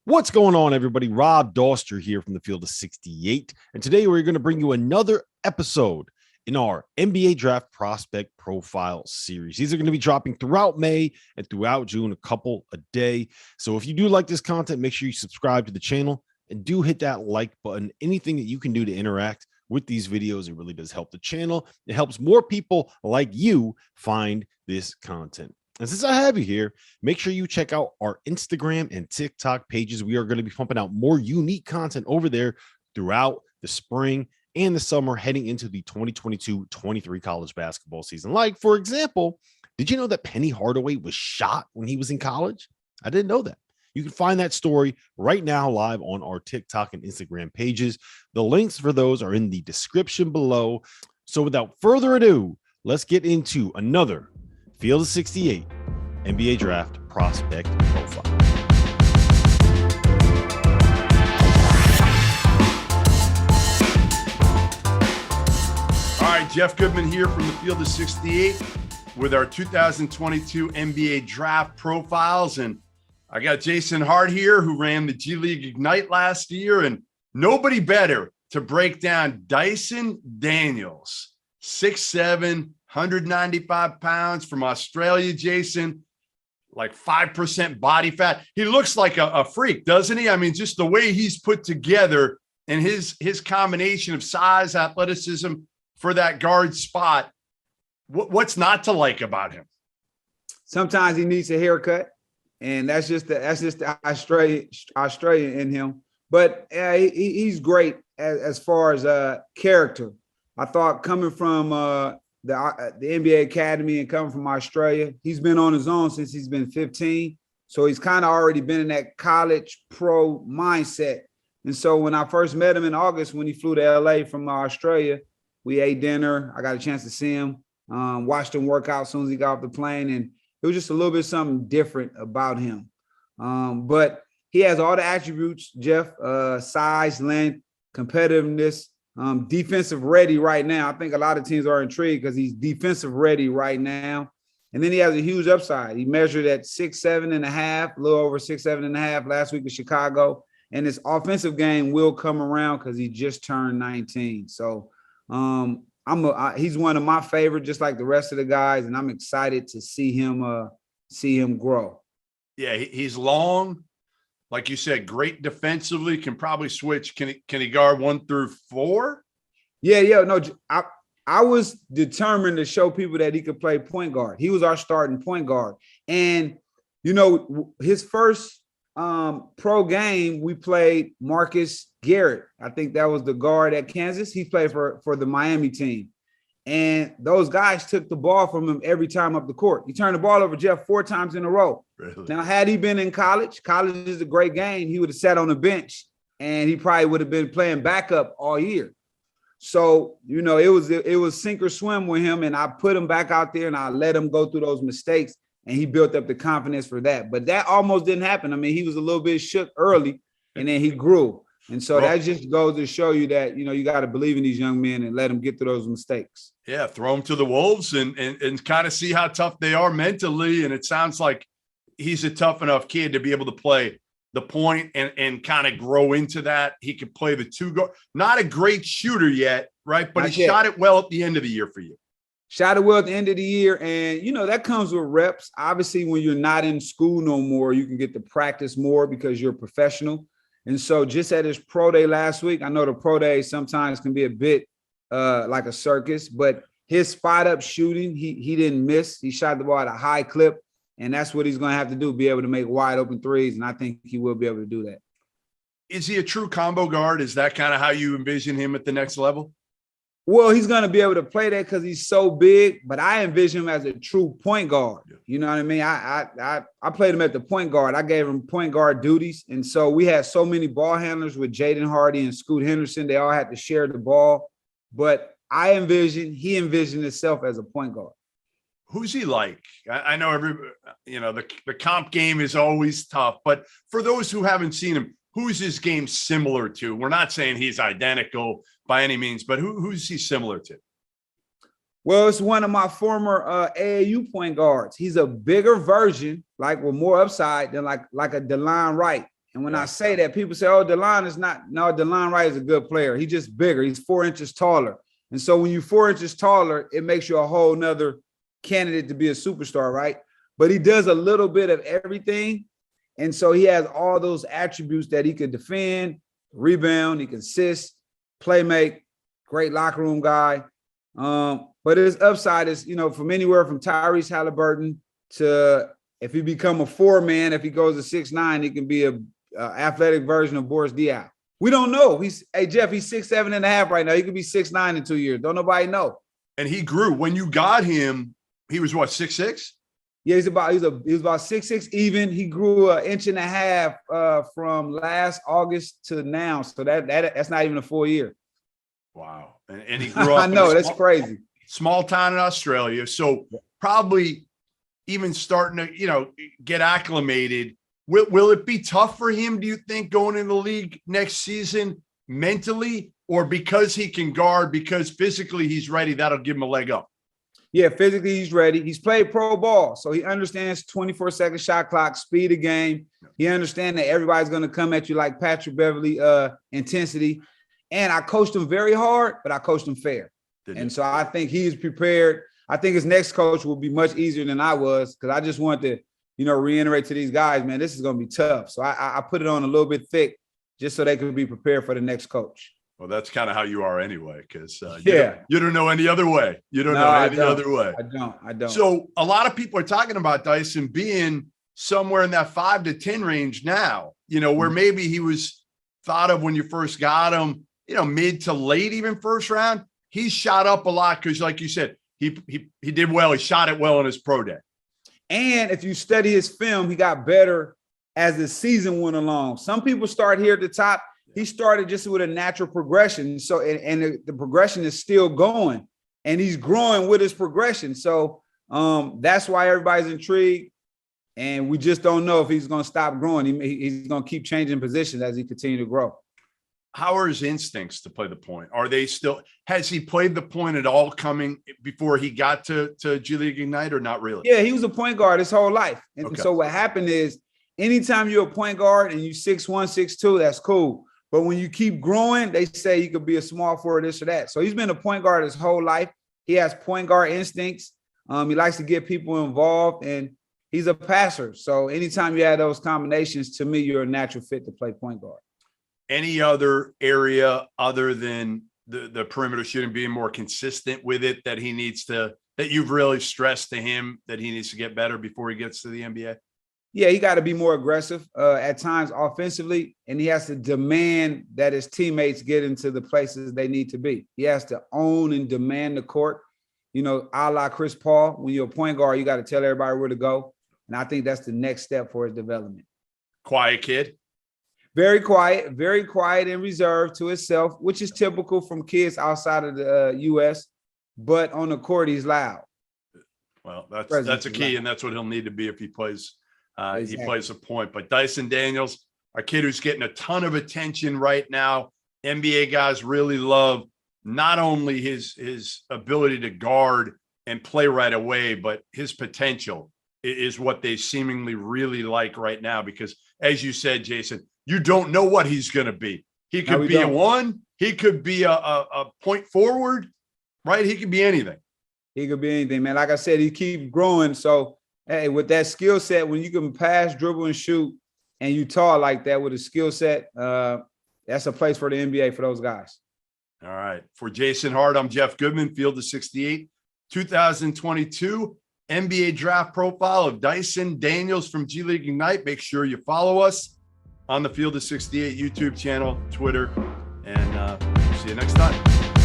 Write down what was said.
What's going on, everybody? Rob Doster here from the Field of 68. And today we're going to bring you another episode in our NBA Draft Prospect Profile series. These are going to be dropping throughout May and throughout June, a couple a day. So if you do like this content, make sure you subscribe to the channel and do hit that like button. Anything that you can do to interact with these videos, it really does help the channel. It helps more people like you find this content. And since I have you here, make sure you check out our Instagram and TikTok pages. We are going to be pumping out more unique content over there throughout the spring and the summer heading into the 2022-23 college basketball season. Like, for example, did you know that Penny Hardaway was shot when he was in college? I didn't know that. You can find that story right now live on our TikTok and Instagram pages. The links for those are in the description below. So without further ado, let's get into another Field of 68 NBA Draft Prospect Profile. All right, Jeff Goodman here from the Field of 68 with our 2022 NBA Draft Profiles. And I got Jason Hart here, who ran the G League Ignite last year, and nobody better to break down Dyson Daniels, 6'7", 195 pounds from Australia, Jason, like 5% body fat. He looks like a freak, doesn't he? I mean, just the way he's put together and his combination of size, athleticism for that guard spot. What's not to like about him? Sometimes he needs a haircut, and that's just the Australian in him. But he's great as far as character. I thought coming from the NBA Academy and coming from Australia, he's been on his own since he's been 15. So he's kind of already been in that college pro mindset. And so when I first met him in August, when he flew to LA from Australia, we ate dinner. I got a chance to see him, watched him work out as soon as he got off the plane. And it was just a little bit something different about him. But he has all the attributes, Jeff, size, length, competitiveness, defensive ready right now. I think a lot of teams are intrigued because he's defensive ready right now. And then he has a huge upside. He measured at 6'7.5", a little over 6'7.5" last week in Chicago. And his offensive game will come around because he just turned 19. So he's one of my favorite, just like the rest of the guys. And I'm excited to see him grow. Yeah, he's long. Like you said, great defensively, can probably switch. Can he guard 1 through 4? Yeah. No, I was determined to show people that he could play point guard. He was our starting point guard. And, you know, his first pro game, we played Marcus Garrett. I think that was the guard at Kansas. He played for the Miami team. And those guys took the ball from him every time up the court. He turned the ball over, Jeff, 4 times in a row. Really? Now, had he been in college is a great game. He would have sat on the bench, and he probably would have been playing backup all year. So, you know, it was sink or swim with him, and I put him back out there, and I let him go through those mistakes, and he built up the confidence for that. But that almost didn't happen. I mean, he was a little bit shook early, and then he grew. And so that just goes to show you that, you know, you got to believe in these young men and let them get through those mistakes. Yeah, throw them to the wolves and kind of see how tough they are mentally. And it sounds like he's a tough enough kid to be able to play the point and kind of grow into that. He could play the 2 guard. Not a great shooter yet, right? But he shot it well at the end of the year for you. Shot it well at the end of the year. And, you know, that comes with reps. Obviously, when you're not in school no more, you can get to practice more because you're a professional. And so just at his pro day last week, I know the pro day sometimes can be a bit like a circus, but his spot up shooting, he didn't miss. He shot the ball at a high clip, and that's what he's going to have to do, be able to make wide open threes. And I think he will be able to do that. Is he a true combo guard? Is that kind of how you envision him at the next level? Well, he's going to be able to play that because he's so big, but I envision him as a true point guard. You know what I mean? I played him at the point guard. I gave him point guard duties. And so we had so many ball handlers with Jaden Hardy and Scoot Henderson. They all had to share the ball. But he envisioned himself as a point guard. Who's he like? I know the comp game is always tough, but for those who haven't seen him, who's his game similar to? We're not saying he's identical by any means, but who's he similar to? Well, it's one of my former AAU point guards. He's a bigger version, like with more upside than like a DeLon Wright. And when I say that, people say, oh, DeLon is not. No, DeLon Wright is a good player. He's just bigger. He's 4 inches taller. And so when you're 4 inches taller, it makes you a whole nother candidate to be a superstar, right? But he does a little bit of everything. And so he has all those attributes that he can defend, rebound, he can assist, play make, great locker room guy. But his upside is, from anywhere from Tyrese Halliburton to if he become a 4-man, if he goes to 6'9", he can be a athletic version of Boris Diaw. We don't know. Jeff, he's 6'7.5" right now. He could be 6'9" in 2 years. Don't nobody know. And he grew. When you got him, he was what, 6'6"? Yeah, he was about 6'6" even. He grew 1.5 inches from last August to now. So that's not even a full year. Wow. And he grew up. I know, that's crazy. Small town in Australia. So probably even starting to, get acclimated. Will it be tough for him, do you think, going in the league next season mentally, or because he can guard, because physically he's ready, that'll give him a leg up? Yeah, physically he's ready. He's played pro ball, so he understands 24-second shot clock, speed of game. He understands that everybody's going to come at you like Patrick Beverly intensity. And I coached him very hard, but I coached him fair. And so I think he's prepared. I think his next coach will be much easier than I was, because I just wanted to reiterate to these guys, man, this is going to be tough. So I put it on a little bit thick just so they could be prepared for the next coach. Well, that's kind of how you are anyway, because you don't know any other way. You don't know any other way. I don't. So a lot of people are talking about Dyson being somewhere in that 5 to 10 range now, where maybe he was thought of when you first got him, mid to late, even first round. He's shot up a lot because, like you said, he did well. He shot it well in his pro day. And if you study his film, he got better as the season went along. Some people start here at the top. He started just with a natural progression. So, and the progression is still going, and he's growing with his progression. So that's why everybody's intrigued. And we just don't know if he's going to stop growing. He's going to keep changing positions as he continues to grow. How are his instincts to play the point? Are they still, has he played the point at all coming before he got to G League Ignite, or not really? Yeah, he was a point guard his whole life. And so what happened is, anytime you're a point guard and you 6'1", 6'2", that's cool. But when you keep growing, they say you could be a small forward, this or that. So he's been a point guard his whole life. He has point guard instincts. He likes to get people involved, and he's a passer. So anytime you add those combinations, to me, you're a natural fit to play point guard. Any other area other than the perimeter shooting, being more consistent with it, that he needs to, that you've really stressed to him that he needs to get better before he gets to the NBA? Yeah, he got to be more aggressive at times offensively, and he has to demand that his teammates get into the places they need to be. He has to own and demand the court, a la Chris Paul. When you're a point guard, you got to tell everybody where to go. And I think that's the next step for his development. Quiet kid. Very quiet and reserved to himself, which is typical from kids outside of the U.S., but on the court, he's loud. Well, that's a key, and that's what he'll need to be if he plays. Exactly. He plays a point. But Dyson Daniels, a kid who's getting a ton of attention right now. NBA guys really love not only his ability to guard and play right away, but his potential is what they seemingly really like right now. Because, as you said, Jason, you don't know what he's going to be. He could be a 1. He could be a point forward, right? He could be anything. He could be anything, man. Like I said, he keeps growing. So, hey, with that skill set, when you can pass, dribble, and shoot, and you tall like that with a skill set, that's a place for the NBA for those guys. All right. For Jason Hart, I'm Jeff Goodman, Field of 68, 2022 NBA draft profile of Dyson Daniels from G League Ignite. Make sure you follow us on the Field of 68 YouTube channel, Twitter, and see you next time.